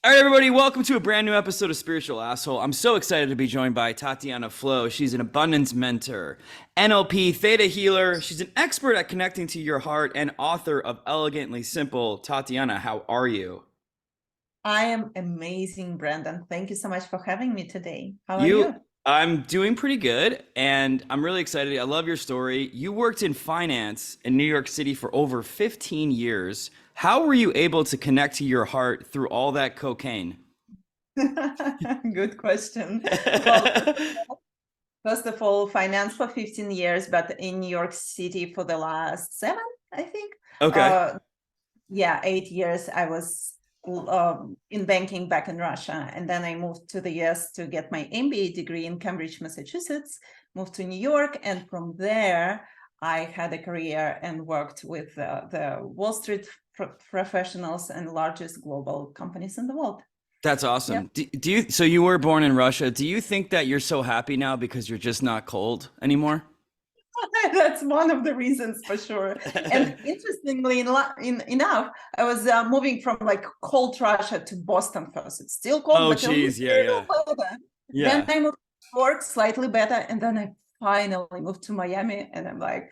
All right, everybody, welcome to a brand new episode of Spiritual Asshole. I'm so excited to be joined by Tatiana Flo. She's an abundance mentor, NLP theta healer. She's an expert at connecting to your heart and author of Elegantly Simple. Tatiana, how are you? I am amazing, Brandon. Thank you so much for having me today. How are You, you? I'm doing pretty good, and I'm really excited. I love your story. You worked in finance in New York City for over 15 years. How were you able to connect to your heart through all that cocaine? Good question. Well, first of all, finance for 15 years, but in New York City for the last seven, I think. Okay. Uh, yeah, 8 years I was in banking back in Russia. And then I moved to the US to get my MBA degree in Cambridge, Massachusetts, moved to New York. And from there, I had a career and worked with the Wall Street professionals and largest global companies in the world. That's Yeah. awesome. Do you, so you were born in Russia. Do you think that you're so happy now because you're just not cold anymore? That's one of the reasons for sure. And interestingly enough, I was moving from like cold Russia to Boston first. It's still cold, Oh, but a geez. Yeah, little yeah. better. Then Yeah. I moved to New York, slightly better. And then I finally moved to Miami. And I'm like,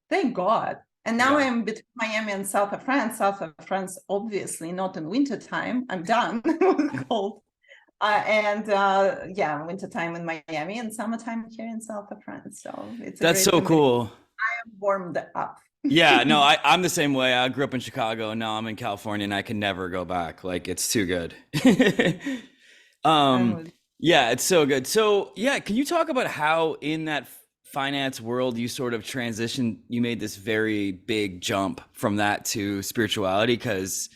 thank God. And now Yeah. I'm between Miami and south of France. South of France, obviously not in winter time. I'm done with cold. Yeah, winter time in Miami and summertime here in south of France. So it's a That's great so combination. cool. Warmed up. Yeah, no, I'm the same way. I grew up in Chicago and now I'm in California and I can never go back. Like it's too good. I'm Um, with yeah, it's so good. So, yeah, can you talk about how in that finance world you sort of transitioned, you made this very big jump from that to spirituality? Because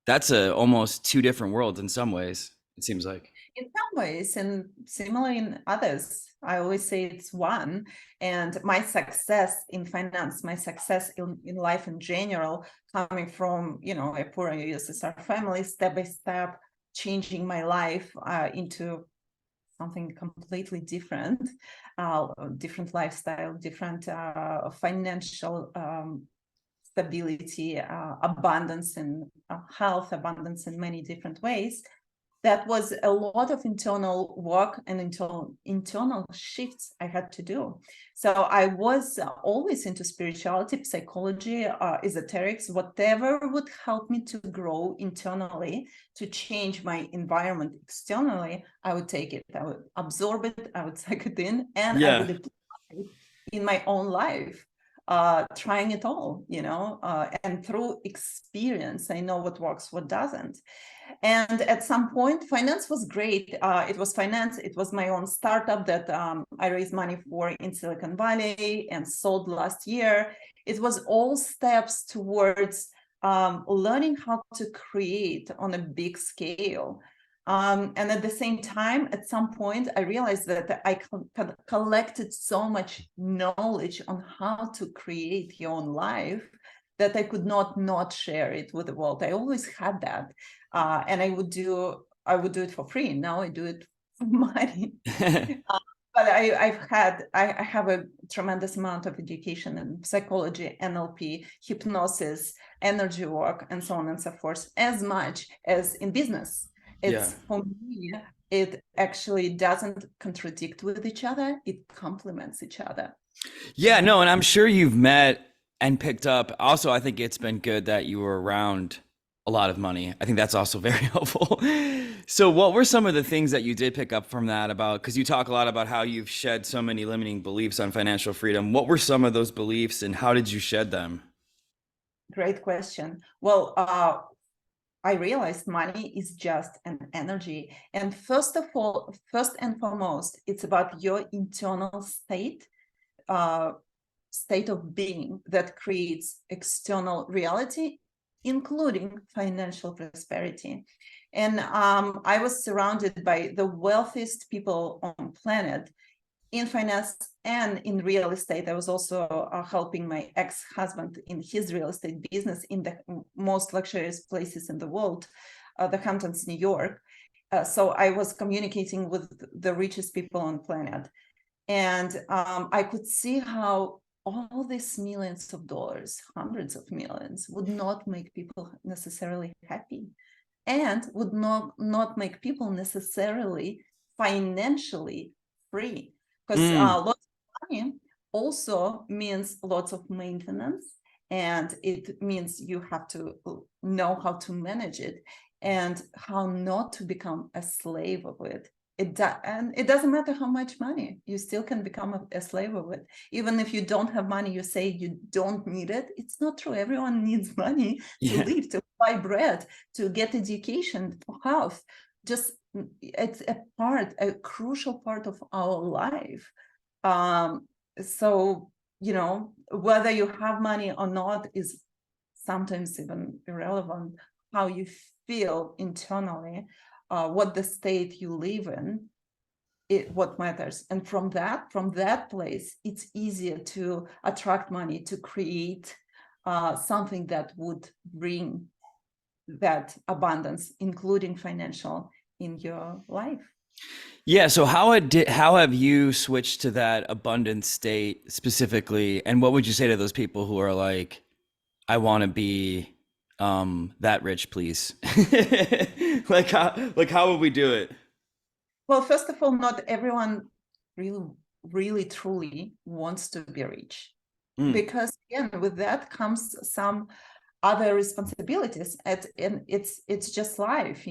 that's a almost two different worlds in some ways, it seems like. in some ways and similar in others. I always say it's one. And my success in finance, my success in life in general, coming from, a poor USSR family, step by step, changing my life into something completely different, different lifestyle, different financial stability, abundance and health, abundance in many different ways. That was a lot of internal work and internal shifts I had to do. So I was always into spirituality, psychology, esoterics, whatever would help me to grow internally, to change my environment externally. I would take it, I would absorb it, I would take it in, and I Yeah. would apply it in my own life. Trying it all, and through experience, I know what works, what doesn't. And at some point, finance was great. It was finance. It was my own startup that I raised money for in Silicon Valley and sold last year. It was all steps towards learning how to create on a big scale. And at the same time, at some point, I realized that I collected so much knowledge on how to create your own life that I could not share it with the world. I always had that, and I would do it for free. Now I do it for money. But I have a tremendous amount of education in psychology, NLP, hypnosis, energy work, and so on and so forth, as much as in business. Yeah. It's for me, it actually doesn't contradict with each other, it complements each other. Yeah, no, and I'm sure you've met and picked up. Also, I think it's been good that you were around a lot of money. I think that's also very helpful. So, what were some of the things that you did pick up from that about? Because you talk a lot about how you've shed so many limiting beliefs on financial freedom. What were some of those beliefs and how did you shed them? Great question. Well, I realized money is just an energy. And first of all, first and foremost, it's about your internal uh, state of being that creates external reality, including financial prosperity. And I was surrounded by the wealthiest people on planet in finance and in real estate. I was also helping my ex-husband in his real estate business in the most luxurious places in the world, the Hamptons, New York. So I was communicating with the richest people on planet. And I could see how all these millions of dollars, hundreds of millions, would not make people necessarily happy. and would not make people necessarily financially free, because lots of money also means lots of maintenance, and it means you have to know how to manage it and how not to become a slave of it. And it doesn't matter how much money, you still can become a slave of it. Even if you don't have money, you say you don't need it. It's not true. Everyone needs money to live, to buy bread, to get education, for health. Just it's a crucial part of our life. So, whether you have money or not is sometimes even irrelevant. How you feel internally, what the state you live in, what matters. And from that place, it's easier to attract money, to create something that would bring that abundance, including financial, in your life. Yeah, so how have you switched to that abundant state specifically, and what would you say to those people who are like, I want to be that rich, please? How would we do it? Well, first of all, not everyone really truly wants to be rich, because again, with that comes some other responsibilities, and it's just life,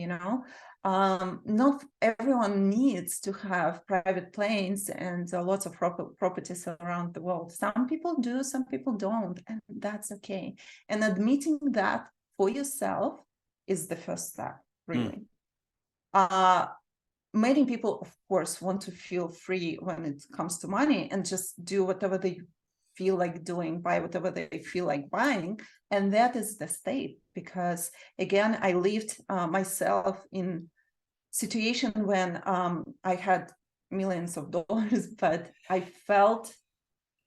not everyone needs to have private planes and lots of properties around the world. Some people do, some people don't, and that's okay. And admitting that for yourself is the first step, really. Many people, of course, want to feel free when it comes to money and just do whatever they feel like doing, buy whatever they feel like buying. And that is the state, because again, I lived myself in situation when I had millions of dollars, but I felt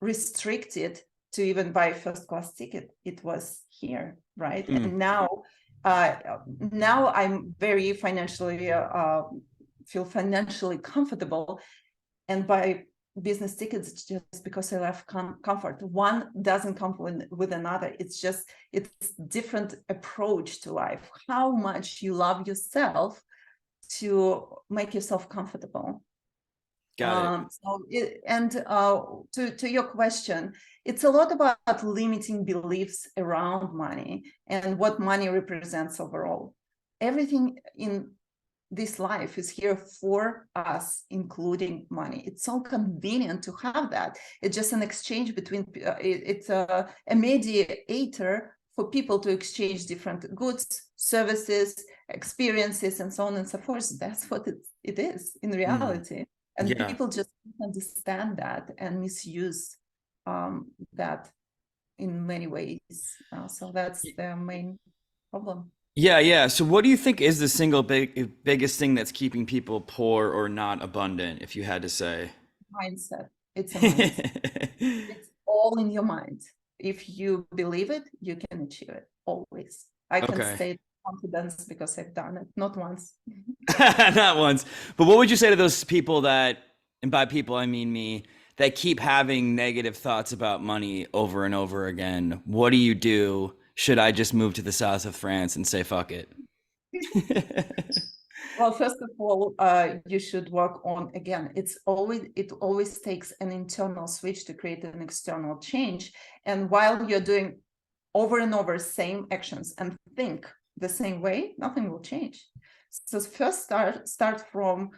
restricted to even buy a first-class ticket. It was here, right? And now I'm very financially feel financially comfortable and buy business tickets just because I love comfort. One doesn't come with another. It's different approach to life. How much you love yourself to make yourself comfortable. Got it. To your question, it's a lot about limiting beliefs around money and what money represents overall. Everything in this life is here for us, including money. It's so convenient to have that. It's just an exchange between, it's a mediator for people to exchange different goods, services, experiences, and so on and so forth. That's what it is in reality. And people just don't understand that and misuse that in many ways. So that's the main problem. Yeah. So what do you think is the single biggest thing that's keeping people poor or not abundant, if you had to say? Mindset. It's a mindset. It's all in your mind. If you believe it, you can achieve it always. I can say confidence because I've done it, not once. Not once. But what would you say to those people that, and by people I mean me, that keep having negative thoughts about money over and over again? What do you do? Should I just move to the south of France and say fuck it? Well, first of all, you should work on, again, it always takes an internal switch to create an external change. And while you're doing over and over same actions and think the same way, nothing will change. So first start from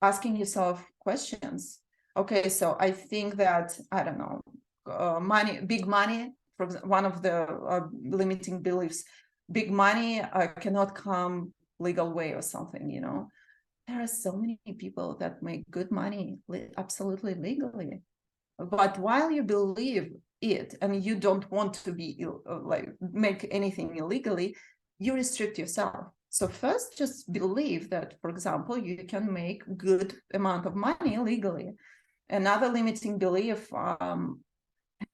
asking yourself questions. Okay, so I think that, I don't know, big money, for example, one of the limiting beliefs, big money cannot come legal way or something, There are so many people that make good money absolutely legally. But while you believe it and you don't want to be make anything illegally, you restrict yourself. So first, just believe that, for example, you can make good amount of money legally. Another limiting belief,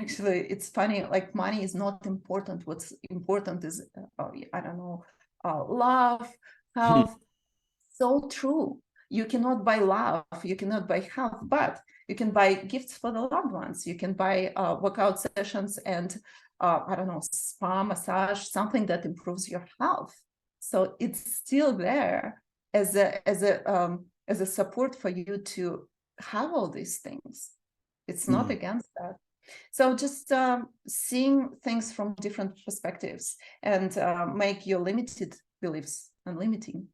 actually, it's funny, like money is not important. What's important is, I don't know, love, health. So true. You cannot buy love, you cannot buy health, but you can buy gifts for the loved ones. You can buy workout sessions and, I don't know, spa, massage, something that improves your health. So it's still there as a support for you to have all these things. It's not against that. So just seeing things from different perspectives and make your limited beliefs unlimiting.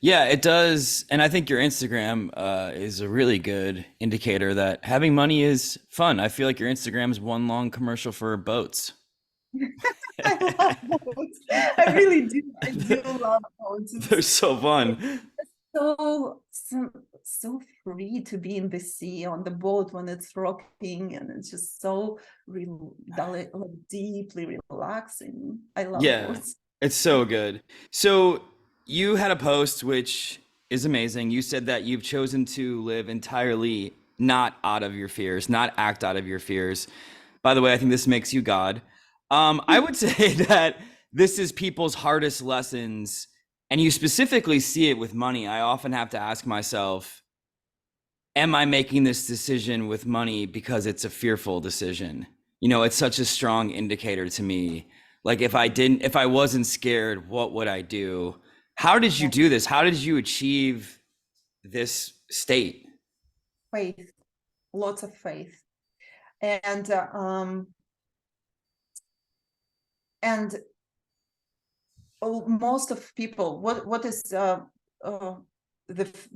Yeah, it does. And I think your Instagram is a really good indicator that having money is fun. I feel like your Instagram is one long commercial for boats. I love boats. I really do. I do love boats. They're so fun. So free to be in the sea on the boat when it's rocking, and it's just so deeply relaxing. I love Yeah, boats. it's so good. So you had a post which is amazing. You said that you've chosen to live entirely not out of your fears, not act out of your fears. By the way, I think this makes you God. I would say that this is people's hardest lessons, and you specifically see it with money. I often have to ask myself, am I making this decision with money because it's a fearful decision? You know, it's such a strong indicator to me. Like if I wasn't scared, what would I do? How did you Yeah. do this? How did you achieve this state? Faith, lots of faith, and and most of people, what is the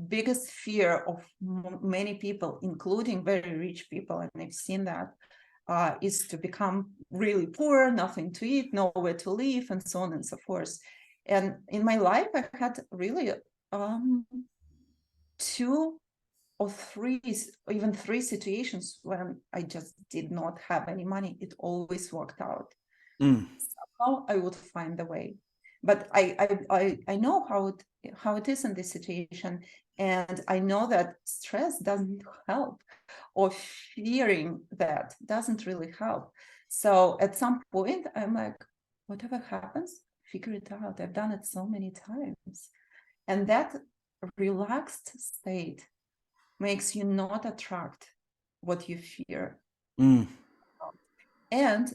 biggest fear of many people, including very rich people, and I've seen that, is to become really poor, nothing to eat, nowhere to live, and so on and so forth. And in my life, I had really two or three, or even three situations when I just did not have any money. It always worked out. Mm, Somehow I would find a way. But I know how it is in this situation, and I know that stress doesn't help, or fearing that doesn't really help. So at some point, I'm like, whatever happens, figure it out. I've done it so many times. And that relaxed state makes you not attract what you fear, mm. and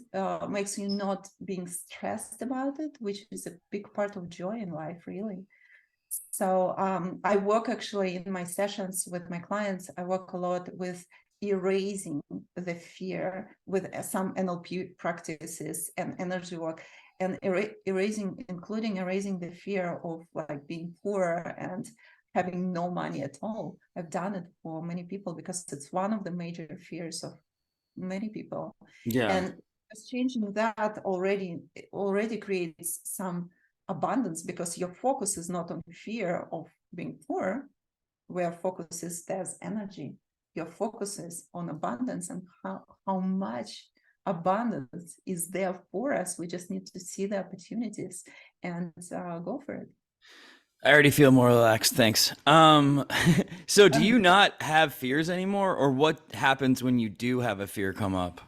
makes you not being stressed about it, which is a big part of joy in life, really. So I work actually in my sessions with my clients, I work a lot with erasing the fear with some NLP practices and energy work, and including erasing the fear of like being poor and having no money at all. I've done it for many people because it's one of the major fears of many people. Yeah. And just changing that already creates some abundance, because your focus is not on fear of being poor, where focus is there's energy. Your focus is on abundance, and how much abundance is there for us. We just need to see the opportunities and go for it. I already feel more relaxed. Thanks. So do you not have fears anymore, or what happens when you do have a fear come up?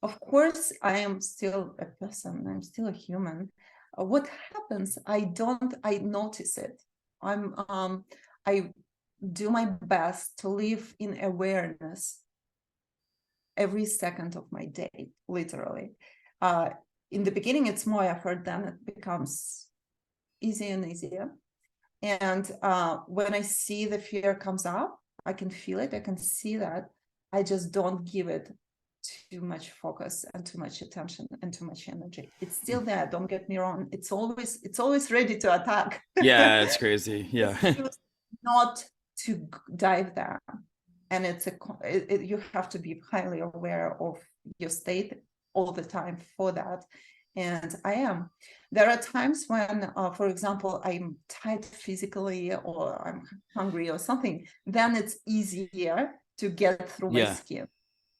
Of course, I am still a person. I'm still a human. What happens? I notice it. I do my best to live in awareness every second of my day, literally. In the beginning, it's more effort, then it becomes easier and easier. And when I see the fear comes up, I can feel it, I can see that. I just don't give it too much focus and too much attention and too much energy. It's still there, don't get me wrong. It's always ready to attack. Yeah, it's crazy. Just Yeah. choose not to dive there. And you have to be highly aware of your state all the time for that. And I am. There are times when, for example, I'm tired phically, or I'm hungry or something, then it's easier to get through my Yeah. skin.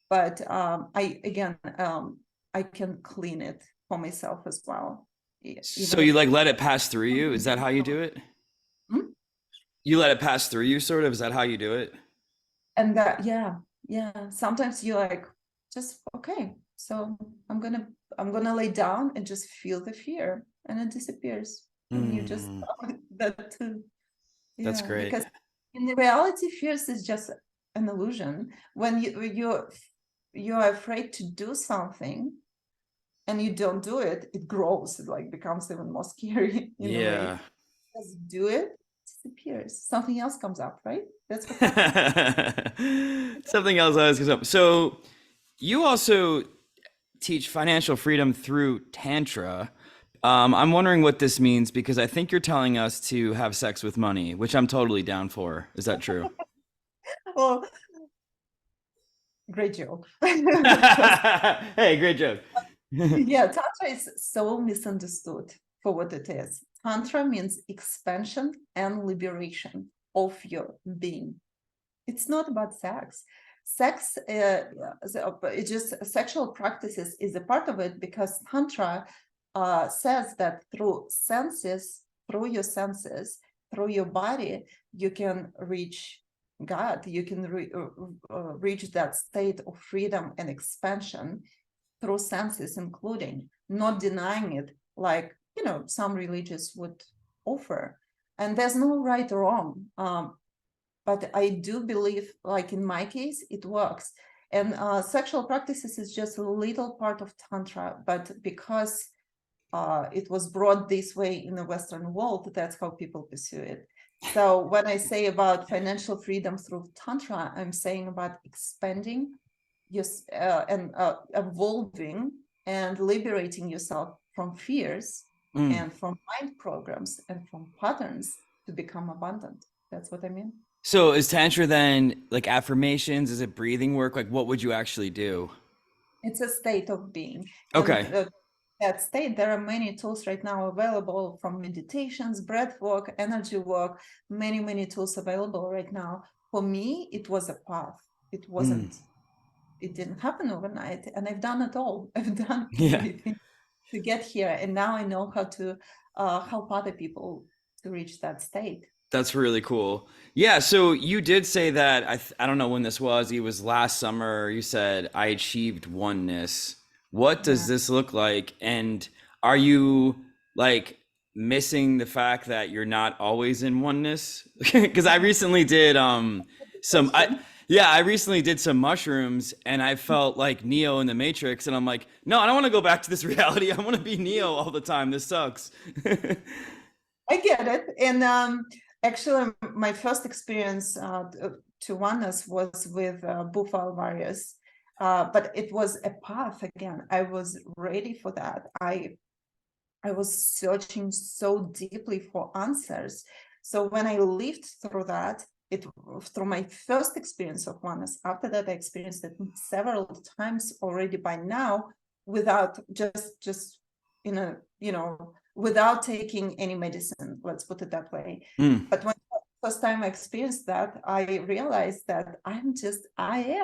But I can clean it for myself as well. So Even you if like let it pass through you? Is that how you do it? Hmm? You let it pass through you, sort of? Is that how you do it? And that, yeah, sometimes you're like, just okay, so I'm gonna lay down and just feel the fear, and it disappears, and you just Mm, that too. that's Yeah, great. because in the reality, fears is just an illusion. When you're afraid to do something, and you don't do it, it grows. It like becomes even more scary in a way. Yeah. Because you do it, it disappears. Something else comes up, right? That's what happens. Something else I was gonna. So you also teach financial freedom through Tantra. I'm wondering what this means because I think you're telling us to have sex with money, which I'm totally down for. Is that true? Well, great joke. Hey, great joke. Yeah, Tantra is so misunderstood for what it is. Tantra means expansion and liberation of your being. It's not about sex. Sex, it just sexual practices is a part of it because Tantra says that through senses, through your senses, through your body, you can reach God. You can reach that state of freedom and expansion through senses, including not denying it, like some religions would offer. And there's no right or wrong. But I do believe, like in my case, it works. And sexual practices is just a little part of Tantra, but because it was brought this way in the Western world, that's how people pursue it. So when I say about financial freedom through Tantra, I'm saying about expanding and evolving and liberating yourself from fears Mm. and from mind programs and from patterns to become abundant. That's what I mean. So is Tantra then like affirmations? Is it breathing work? Like what would you actually do? It's a state of being. And Okay. that state, there are many tools right now available, from meditations, breath work, energy work, many, many tools available right now. For me, it was a path. It Mm. wasn't, it didn't happen overnight. And I've done it all. I've done Yeah. everything to get here. And now I know how to help other people to reach that state. That's really cool. Yeah, so you did say that I don't know when this was. It was last summer. You said I achieved oneness. What does Yeah. this look like? And are you like missing the fact that you're not always in oneness? Because I recently did some Question. I recently did some mushrooms and I felt like Neo in the Matrix and I'm like, no, I don't want to go back to this reality. I want to be Neo all the time. This sucks. I get it. And actually, my first experience to oneness was with Bufal Warriors. But it was a path again. I was ready for that. I was searching so deeply for answers. So when I lived through that, through my first experience of oneness, after that I experienced it several times already by now, without just without taking any medicine, let's put it that way. Mm, But when first time I experienced that, I realized that I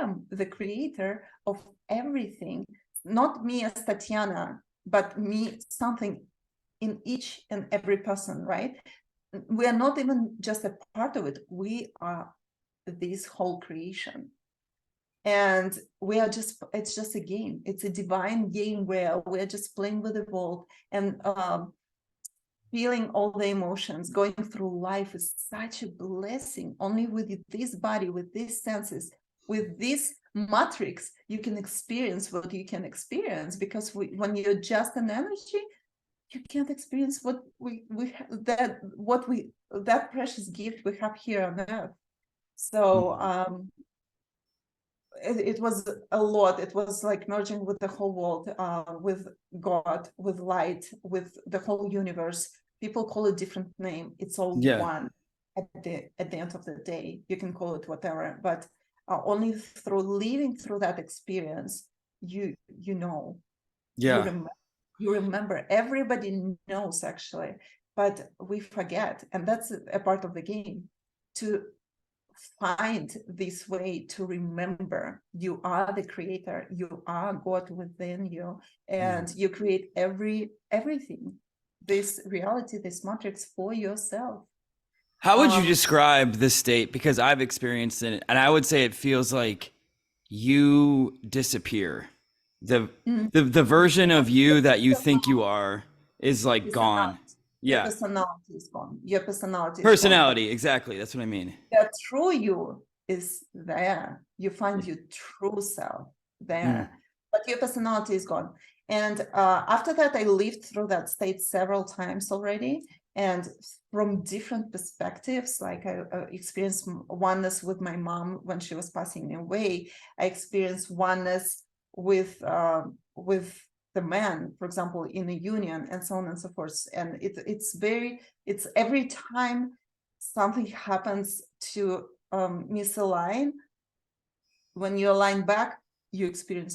am the creator of everything, not me as Tatiana, but me, something in each and every person, right? We are not even just a part of it. We are this whole creation. And it's just a game. It's a divine game where we're just playing with the world and feeling all the emotions. Going through life is such a blessing. Only with this body, with these senses, with this matrix, you can experience what you can experience, because when you're just an energy, you can't experience that precious gift we have here on earth. So it was a lot. It was like merging with the whole world, with God, with light, with the whole universe. People call it different name. It's all yeah. one at the end of the day. You can call it whatever, but only through living through that experience, you know, you Yeah. remember. You remember. Everybody knows actually, but we forget, and that's a part of the game, to find this way to remember you are the creator, you are God within you, Mm. and you create everything, this reality, this matrix, for yourself. How would you um describe this state? Because I've experienced it, and I would say it feels like you disappear. The mm, the version of you that you think you are is like gone. personality. Your Yeah. personality is gone. Your personality is gone, but Personality, exactly. That's what I mean. the true you is there. You find Yeah. your true self Mm. there, but your personality is gone. And after that, I lived through that state several times already, and from different perspectives. Like I experienced oneness with my mom when she was passing away. I experienced oneness with the man, for example, in a union, and so on and so forth. And it's every time something happens to misalign, when you align back, you experience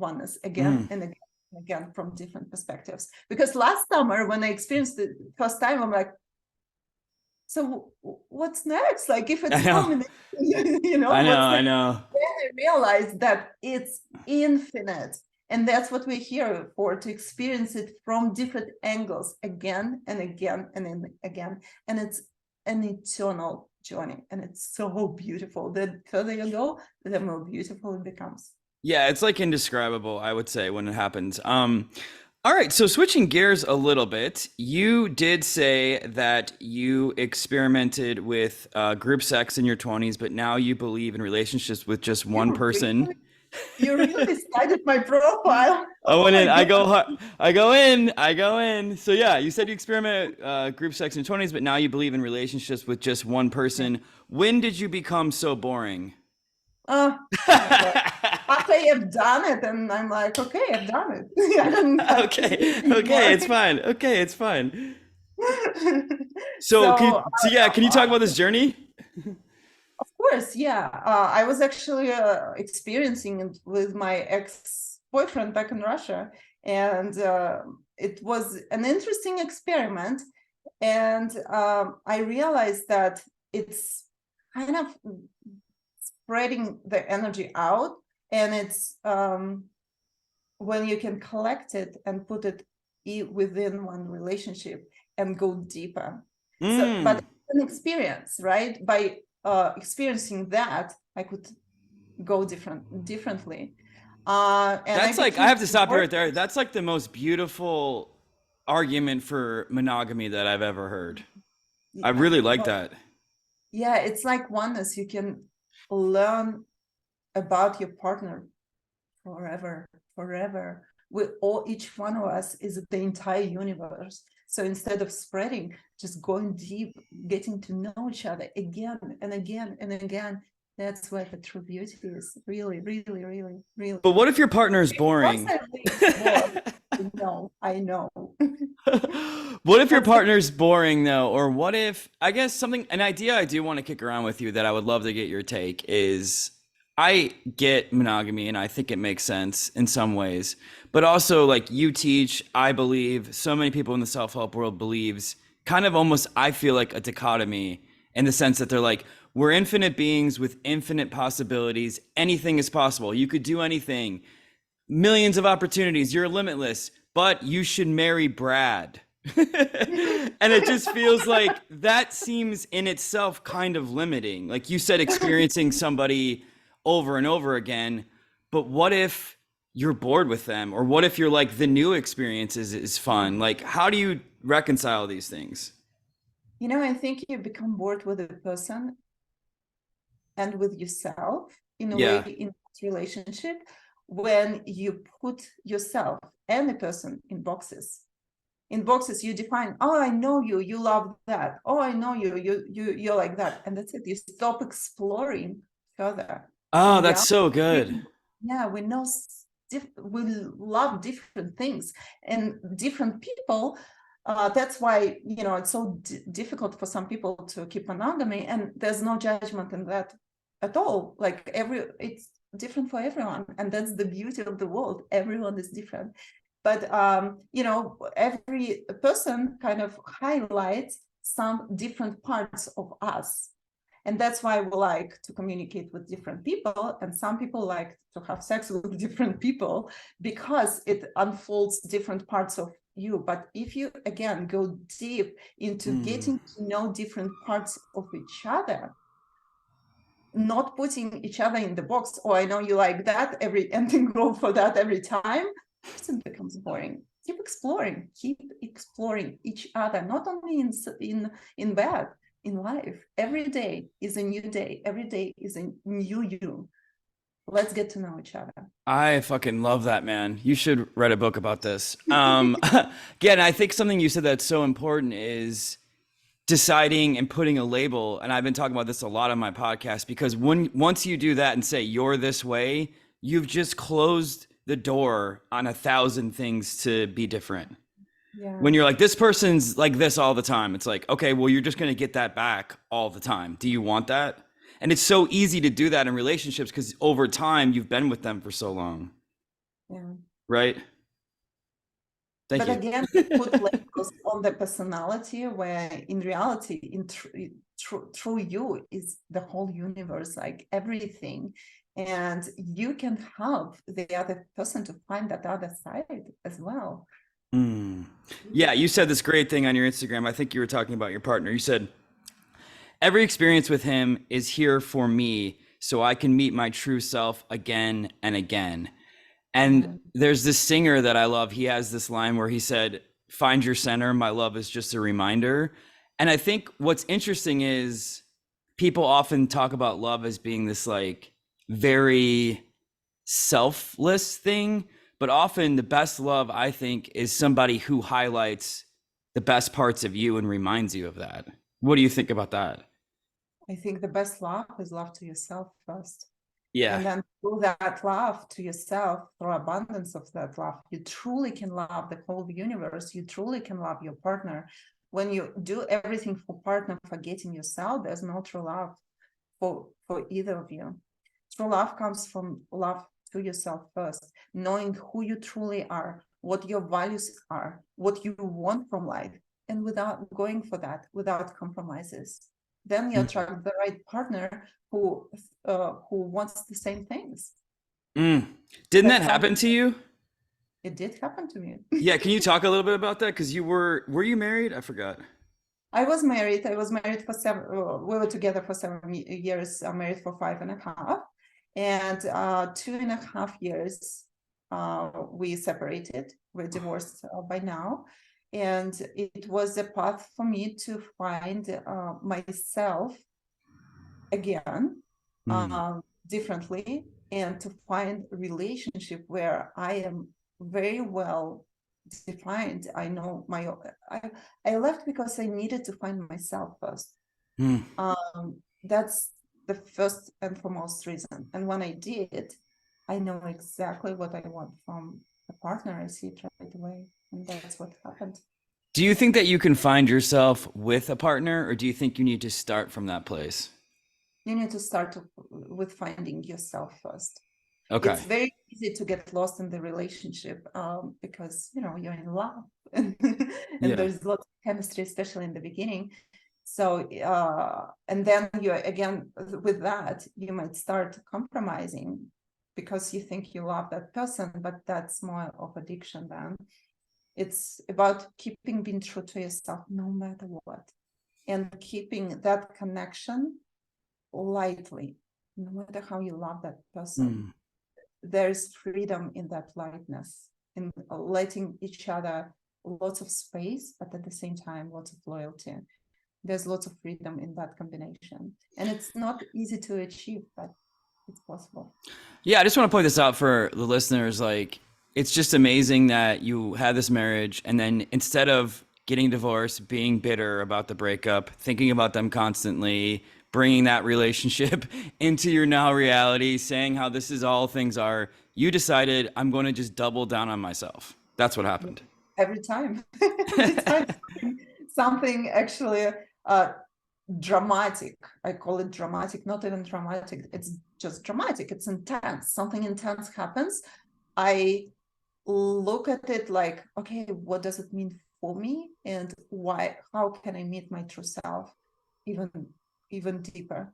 oneness again and again and again from different perspectives. Because last summer, when I experienced it the first time, I'm like, so what's next? Like, if it's combination, what's I next? know. Then I realized that it's infinite. And that's what we're here for, to experience it from different angles again and again and then again. And it's an eternal journey. And it's so beautiful. The further you go, the more beautiful it becomes. Yeah, it's like indescribable, I would say, when it happens. All right, so switching gears a little bit, you did say that you experimented with group sex in your 20s, but now you believe in relationships with just one person. You really studied my profile. I Oh went my in, I go God. hard, I go in, I go in. So yeah, you said you experiment group sex in your 20s, but now you believe in relationships with just one person. When did you become so boring? Oh my God. After I have done it, and I'm like, okay, I've done it. I don't have to do it Okay, okay, anymore. it's fine. Okay, it's fine. So, So, yeah, can you talk about this journey? of course, yeah. I was actually experiencing it with my ex-boyfriend back in Russia, and it was an interesting experiment. And I realized that it's kind of spreading the energy out, and it's when you can collect it and put it within one relationship and go deeper. So, but Mm. it's an experience, right? By experiencing that, I could go differently. And I That's like, I became have to stop you bored. right there. That's like the most beautiful argument for monogamy that I've ever heard. I Yeah, really like well, that. yeah, it's like oneness. You can learn about your partner forever, forever. We all, each one of us is the entire universe. So instead of spreading, just going deep, getting to know each other again and again and again. That's where the true beauty is. Really, really, really, really. But what if your partner is Once boring? I leave work, I know. What if your What's the partner's boring though? Or what if, I guess something, an idea I do want to kick around with you that I would love to get your take is, I get monogamy and I think it makes sense in some ways, but also like you teach, I believe, so many people in the self-help world believes, kind of almost, I feel like a dichotomy in the sense that they're like, we're infinite beings with infinite possibilities. Anything is possible. You could do anything, millions of opportunities. You're limitless, but you should marry Brad. And it just feels like that seems in itself kind of limiting. Like you said, experiencing somebody over and over again. But what if you're bored with them? Or what if you're like the new experiences is fun? Like, how do you reconcile these things? I think you become bored with a person and with yourself in a way Yeah. in that relationship when you put yourself and the person in boxes. In boxes, you define, oh, I know you, you love that. Oh, I know you, you're like that. And that's it. You stop exploring further. Oh, In that's reality, so good. we know we love different things and different people. That's why it's so difficult for some people to keep monogamy, and there's no judgment in that at all. Like it's different for everyone, and that's the beauty of the world. Everyone is different, but every person kind of highlights some different parts of us, and that's why we like to communicate with different people, and some people like to have sex with different people because it unfolds different parts of you. But if you again go deep into Mm. getting to know different parts of each other, not putting each other in the box, oh, I know you like that and then go for that every time, it becomes boring. Keep exploring each other, not only in bed, in life. Every day is a new day. Every day is a new you. Let's get to know each other. I fucking love that, man. You should write a book about this. Again, I think something you said that's so important is deciding and putting a label. And I've been talking about this a lot on my podcast because once you do that and say you're this way, you've just closed the door on 1,000 things to be different. Yeah. When you're like, this person's like this all the time, it's like, okay, well, you're just going to get that back all the time. Do you want that? And it's so easy to do that in relationships because over time you've been with them for so long. Yeah. Right? Thank But you. again, we put labels on the personality where in reality, through you is the whole universe, like everything. And you can help the other person to find that other side as well. Mm. Yeah, you said this great thing on your Instagram. I think you were talking about your partner. You said, every experience with him is here for me so I can meet my true self again and again. And there's this singer that I love. He has this line where he said, find your center. My love is just a reminder. And I think what's interesting is people often talk about love as being this like very selfless thing. But often the best love, I think, is somebody who highlights the best parts of you and reminds you of that. What do you think about that? I think the best love is love to yourself first. Yeah. And then through that love to yourself, through abundance of that love, you truly can love the whole universe. You truly can love your partner. When you do everything for partner, forgetting yourself, there's no true love for either of you. True love comes from love to yourself first, knowing who you truly are, what your values are, what you want from life, and without going for that, without compromises. Then you attract the right partner who wants the same things. Didn't That's that happen to you? It did happen to me. Yeah, can you talk a little bit about that? Because were you married? I forgot. I was married. I was married for we were together for 7 years. I'm married for 5.5. And 2.5 years we separated. We're divorced by now. And it was a path for me to find myself again, differently, and to find a relationship where I am very well defined. I know I left because I needed to find myself first. That's the first and foremost reason. And when I did, I know exactly what I want from a partner. I see it right away. And that's what happened. Do you think that you can find yourself with a partner, or do you think you need to start from that place? You need to start with finding yourself first. Okay. It's very easy to get lost in the relationship because you're in love and there's lots of chemistry, especially in the beginning. So and then you again with that you might start compromising because you think you love that person, but that's more of addiction. Then it's about being true to yourself no matter what, and keeping that connection lightly, no matter how you love that person. There's freedom in that lightness, in letting each other lots of space, but at the same time lots of loyalty. There's lots of freedom in that combination, and it's not easy to achieve, but it's possible. Yeah, I just want to point this out for the listeners. Like, it's just amazing that you had this marriage, and then instead of getting divorced, being bitter about the breakup, thinking about them constantly, bringing that relationship into your now reality, saying how this is all things are, you decided, I'm going to just double down on myself. That's what happened. Every time. Every time something actually dramatic. I call it dramatic, not even dramatic. It's just dramatic. It's intense. Something intense happens. I look at it like, okay, what does it mean for me? And why, how can I meet my true self even deeper?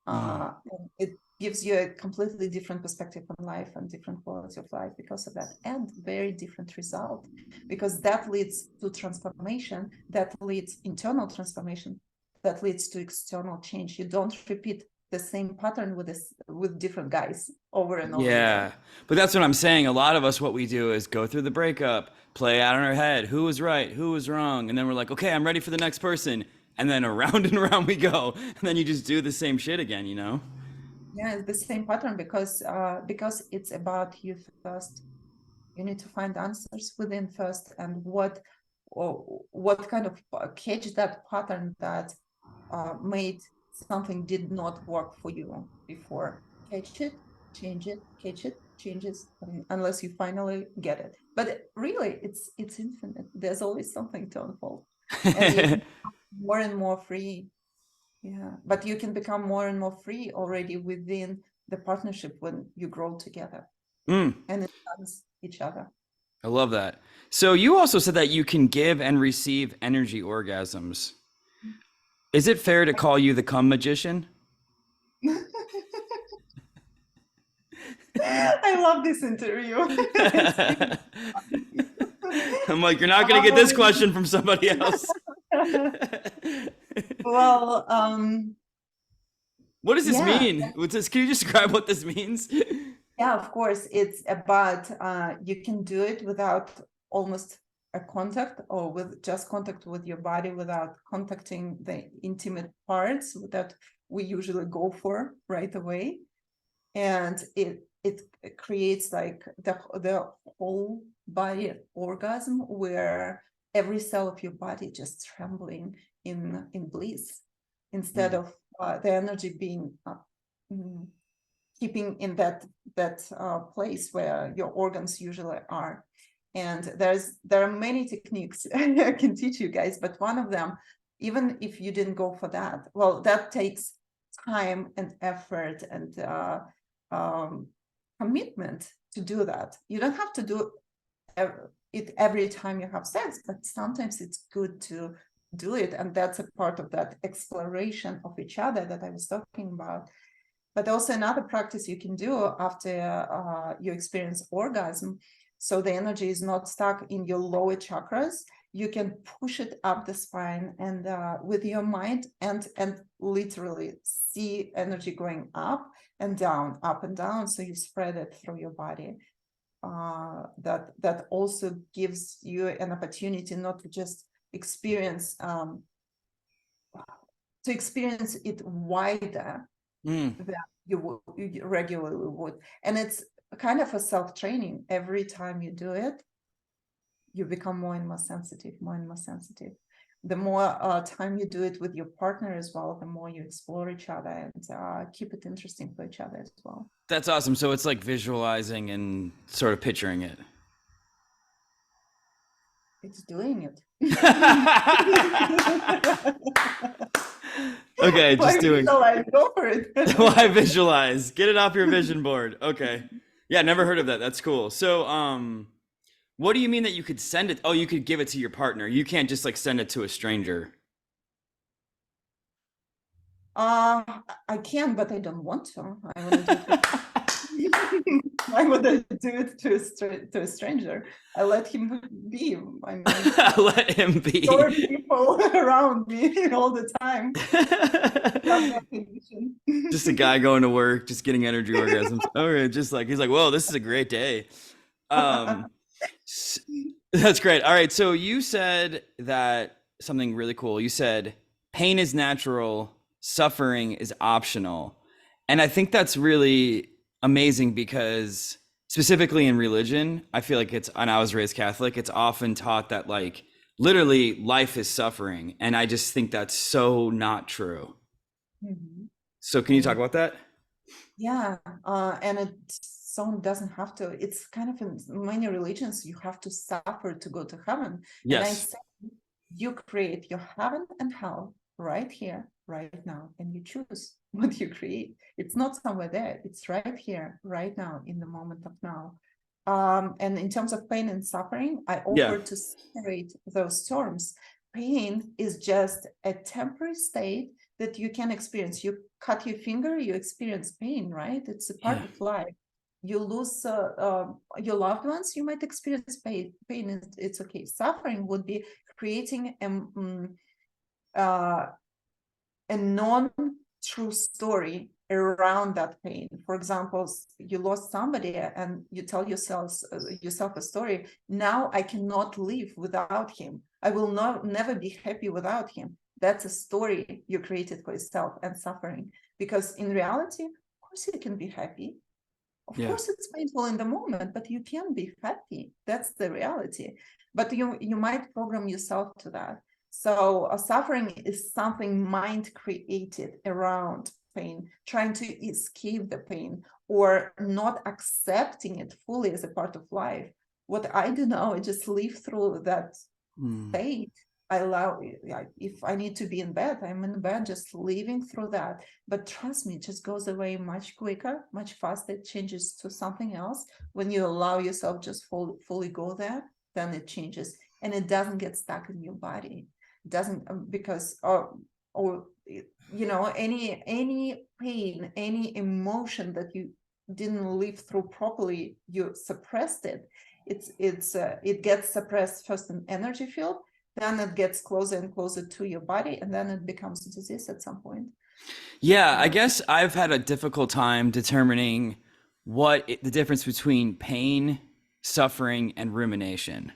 And it gives you a completely different perspective on life and different quality of life because of that, and very different result, because that leads to transformation, that leads internal transformation, that leads to external change. You don't repeat the same pattern with different guys over and over again. But that's what I'm saying. A lot of us, what we do is go through the breakup, play out in our head, who was right, who was wrong, and then we're like, okay, I'm ready for the next person, and then around and around we go, and then you just do the same shit again, Yeah, it's the same pattern because it's about you first. You need to find answers within first, and what kind of catch that pattern that made something did not work for you before. Catch it, change it, catch it, changes, unless you finally get it. But really, it's infinite. There's always something to unfold, and you can become more and more free. Yeah, but you can become more and more free already within the partnership when you grow together Mm, and enhance each other. I love that. So you also said that you can give and receive energy orgasms. Is it fair to call you the cum magician? I love this interview. I'm like, you're not going to get this question from somebody else. Well, What does this yeah, mean? Can you describe what this means? yeah, of course. It's about you can do it without almost a contact, or with just contact with your body without contacting the intimate parts that we usually go for right away. And it creates like the whole body orgasm where every cell of your body just trembling in bliss, instead of the energy being keeping in that place where your organs usually are. And there are many techniques I can teach you guys, but one of them, even if you didn't go for that, well, that takes time and effort and commitment to do that. You don't have to do it every time you have sex, but sometimes it's good to do it, and that's a part of that exploration of each other that I was talking about. But also another practice you can do after you experience orgasm, so the energy is not stuck in your lower chakras, you can push it up the spine and with your mind, and literally see energy going up and down, up and down, so you spread it through your body. That also gives you an opportunity not to just experience to experience it wider Mm. than you regularly would. And it's kind of a self-training. Every time you do it, you become more and more sensitive, more and more sensitive. The more time you do it with your partner as well, the more you explore each other and keep it interesting for each other as well. That's awesome. So it's like visualizing and sort of picturing it. It's doing it. Okay, Why just doing. visualize? Go for it. Why visualize? Get it off your vision board. Okay. Yeah, never heard of that. That's cool. So, what do you mean that you could send it? Oh, you could give it to your partner. You can't just like send it to a stranger. I can, but I don't want to. I want to do it. Why would I do it to a stranger? I let him be. I mean, Let him there are be. people around me all the time. Have that condition. Just a guy going to work, just getting energy orgasms. All right, just like he's like, whoa, this is a great day. Um, that's great. All right, so you said that something really cool. You said pain is natural, suffering is optional. And I think that's really amazing because specifically in religion, I feel like and I was raised Catholic, it's often taught that like literally life is suffering. And I just think that's so not true. Mhm. So can you talk about that? Yeah, and someone doesn't have to. It's kind of in many religions, you have to suffer to go to heaven. And I Yes. say, you create your heaven and hell right here, right now, and you choose what you create. It's not somewhere there. It's right here, right now, in the moment of now. And in terms of pain and suffering, I Yeah. offer to separate those terms. Pain is just a temporary state that you can experience. You cut your finger, you experience pain, right? It's a part Yeah. of life. You lose your loved ones, you might experience pain. Pain, it's okay. Suffering would be creating a non-true story around that pain. For example, you lost somebody and you tell yourself a story. Now I cannot live without him. I will never be happy without him. That's a story you created for yourself, and suffering. Because in reality, course you can be happy. Of Yeah. course it's painful in the moment, but you can be happy. That's the reality. But you might program yourself to that. So suffering is something mind created around pain, trying to escape the pain or not accepting it fully as a part of life. What I do now, I just live through that state. I allow, if I need to be in bed, I'm in bed, just living through that. But trust me, it just goes away much quicker, much faster. It changes to something else. When you allow yourself just fully go there, then it changes, and it doesn't get stuck in your body. It doesn't because or you know, any pain, any emotion that you didn't live through properly, you suppressed it. It gets suppressed first in energy field, then it gets closer and closer to your body, and then it becomes a disease at some point. Yeah, I guess I've had a difficult time determining the difference between pain, suffering, and rumination.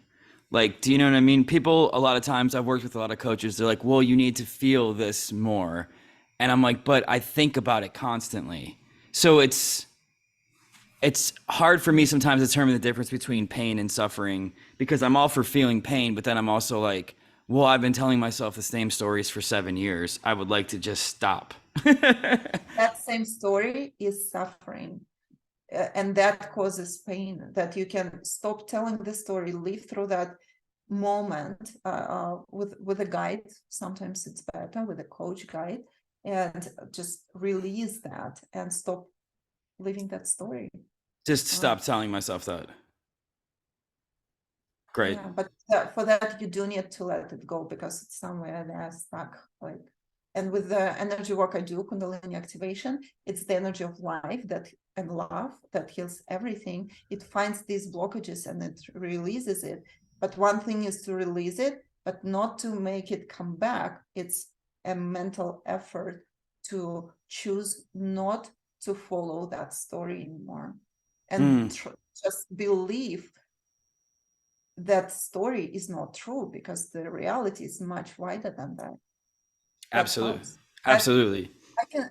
Like, do you know what I mean? People, a lot of times, I've worked with a lot of coaches, they're like, well, you need to feel this more. And I'm like, but I think about it constantly. So it's hard for me sometimes to determine the difference between pain and suffering, because I'm all for feeling pain, but then I'm also like, well, I've been telling myself the same stories for 7 years. I would like to just stop. That same story is suffering, and that causes pain. That you can stop telling the story, live through that moment with a guide. Sometimes it's better with a coach guide, and just release that and stop living that story. Just stop telling myself that. Great. Yeah, but for that you do need to let it go, because it's somewhere there stuck. Like, and with the energy work I do, Kundalini activation, it's the energy of life that and love that heals everything. It finds these blockages and it releases it. But one thing is to release it, but not to make it come back. It's a mental effort to choose not to follow that story anymore, and just believe that story is not true, because the reality is much wider than that. Absolutely. Absolutely.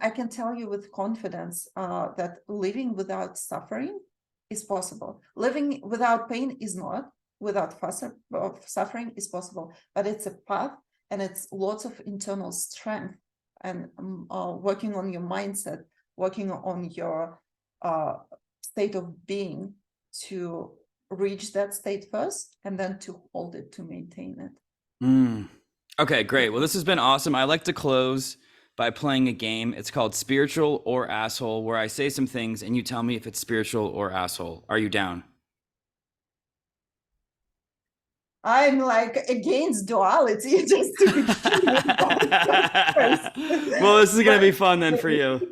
I can tell you with confidence that living without suffering is possible. Living without pain is not. Without suffering is possible, but it's a path, and it's lots of internal strength, and working on your mindset, working on your state of being to reach that state first, and then to hold it, to maintain it. Okay, great. Well, this has been awesome. I like to close by playing a game. It's called Spiritual or Asshole, where I say some things and you tell me if it's spiritual or asshole. Are you down? I'm like against duality, just to be Well, this is gonna be fun then for you.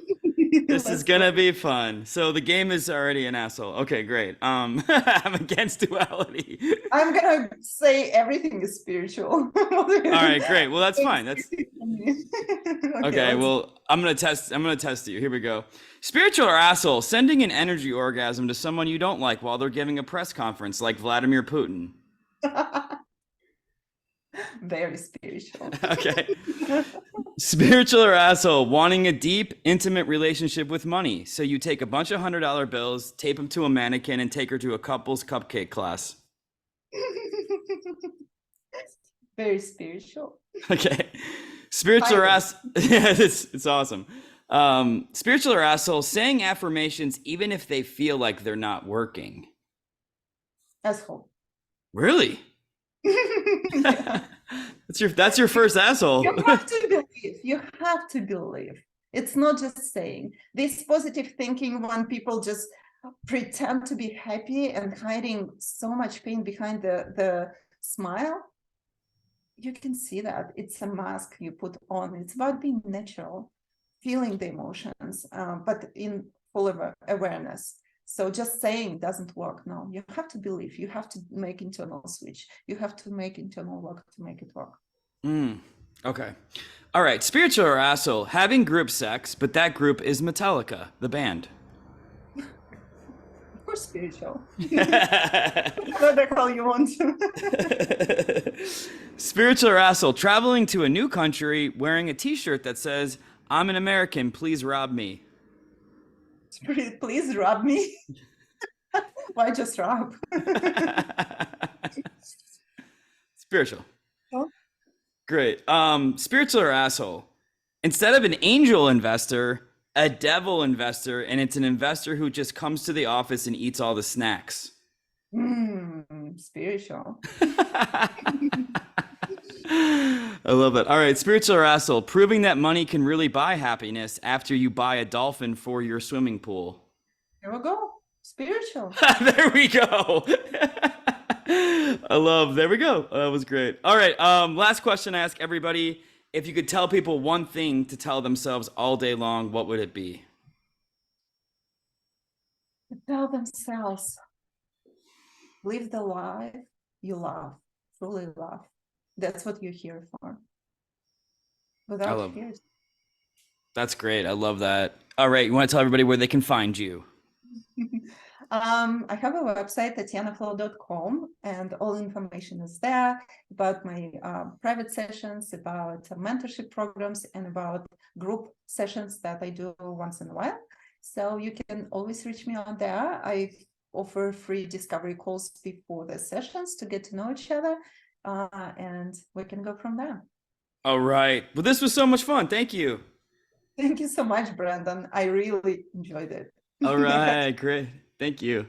This is gonna be fun. So the game is already an asshole. Okay, great. I'm against duality. I'm gonna say everything is spiritual. All right, great. Well, that's fine. That's okay. Well, I'm gonna test you. Here we go. Spiritual or asshole? Sending an energy orgasm to someone you don't like while they're giving a press conference, like Vladimir Putin. Very spiritual. Okay. Spiritual or asshole? Wanting a deep, intimate relationship with money. So you take a bunch of $100 bills, tape them to a mannequin, and take her to a couple's cupcake class. Very spiritual. Okay. Spiritual or asshole? Yeah, it's awesome. Spiritual or asshole? Saying affirmations even if they feel like they're not working. Asshole. Really? Yeah. That's your first asshole. You have to believe. You have to believe. It's not just saying. This positive thinking, when people just pretend to be happy and hiding so much pain behind the smile, you can see that it's a mask you put on. It's about being natural, feeling the emotions, but in full awareness. So just saying doesn't work. No, you have to believe. You have to make internal switch. You have to make internal work to make it work. Okay. All right. Spiritual or asshole? Having group sex, but that group is Metallica, the band. Of course, spiritual. Whatever the hell you want. Spiritual or asshole? Traveling to a new country wearing a t-shirt that says, "I'm an American, please rob me." Spirit, please rub me. Why just rub? Spiritual. Oh. Great. Spiritual or asshole? Instead of an angel investor, a devil investor, and it's an investor who just comes to the office and eats all the snacks. Spiritual. I love it. All right, spiritual or asshole? Proving that money can really buy happiness after you buy a dolphin for your swimming pool. There we go. Spiritual. There we go. There we go. That was great. All right. Last question I ask everybody. If you could tell people one thing to tell themselves all day long, what would it be? Tell themselves, live the life you love, truly love. That's what you're here for. I Without love fear. That's great. I love that. All right. You want to tell everybody where they can find you? I have a website, tatianaflow.com, and all information is there about my private sessions, about mentorship programs, and about group sessions that I do once in a while. So you can always reach me on there. I offer free discovery calls before the sessions to get to know each other, and we can go from there. All right. Well, this was so much fun. Thank you. Thank you so much, Brandon. I really enjoyed it. All right. Great. Thank you.